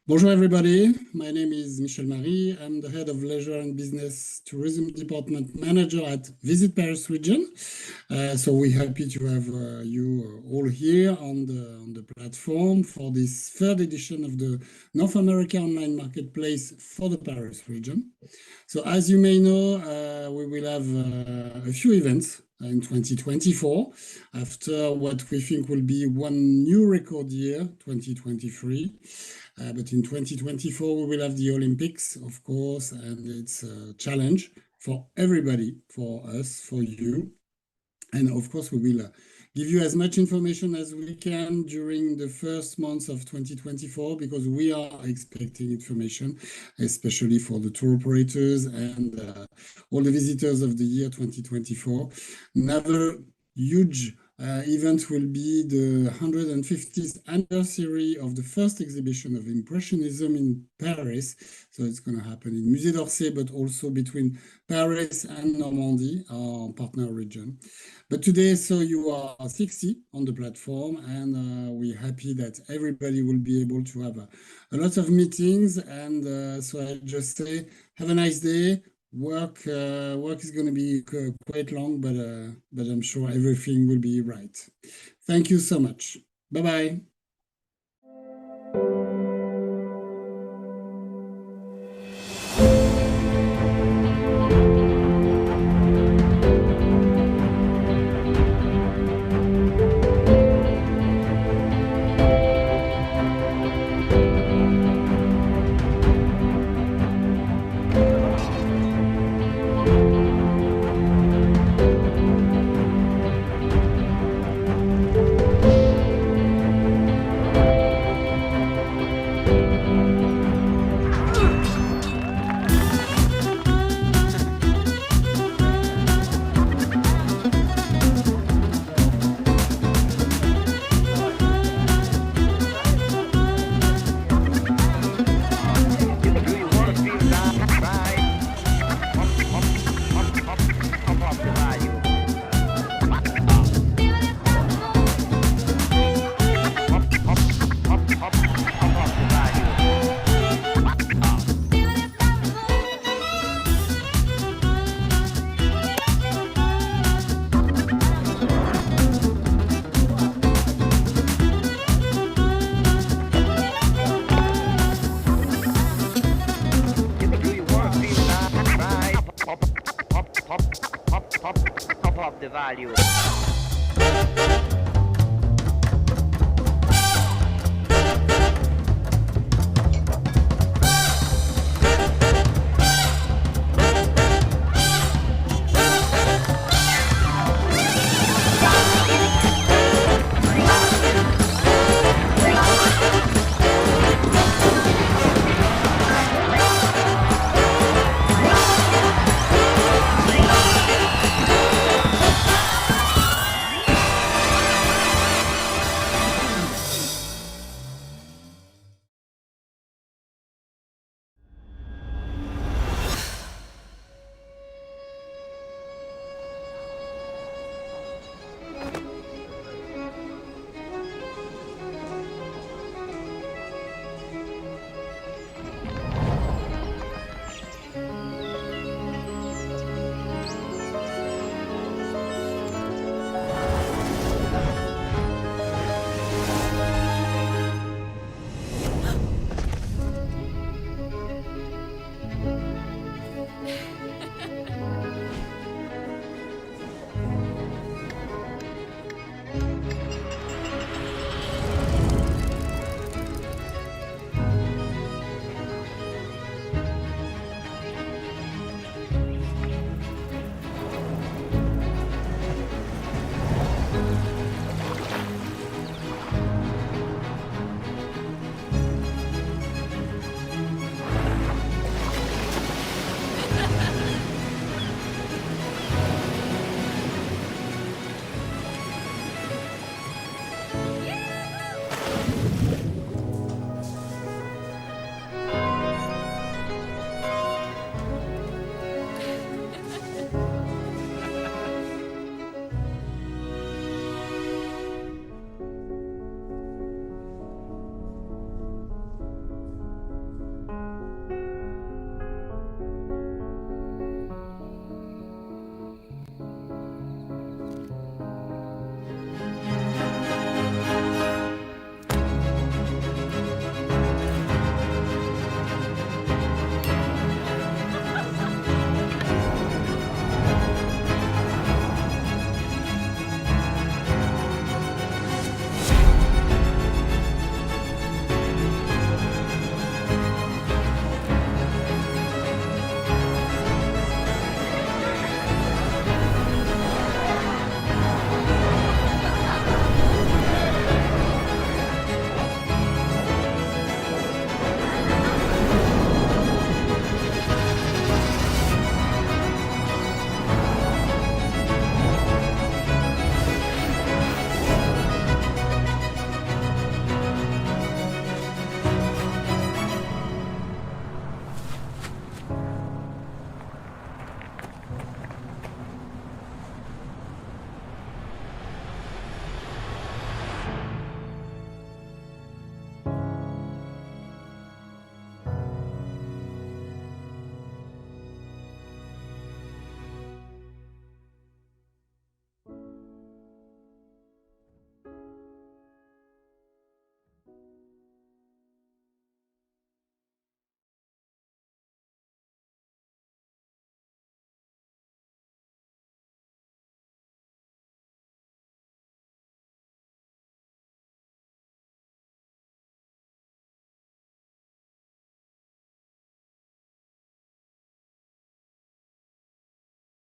Bonjour everybody, my name is Michel Marie. I'm the head of leisure and business tourism department manager at Visit Paris region. So we're happy to have you all here on the platform for this third edition of the North America Online Marketplace for the Paris region. So as you may know, we will have a few events in 2024 after what we think will be one new record year, 2023. But in 2024, we will have the Olympics, of course, and it's a challenge for everybody, for us, for you. And of course, we will give you as much information as we can during the first months of 2024, because we are expecting information, especially for the tour operators and all the visitors of the year 2024. Another huge event will be the 150th anniversary of the first exhibition of Impressionism in Paris. So it's going to happen in Musée d'Orsay, but also between Paris and Normandy, our partner region. But today, so you are 60 on the platform, and we're happy that everybody will be able to have a lot of meetings. And so I just say, have a nice day. Work is going to be quite long, but I'm sure everything will be right. Thank you so much. Bye-bye. Up the value.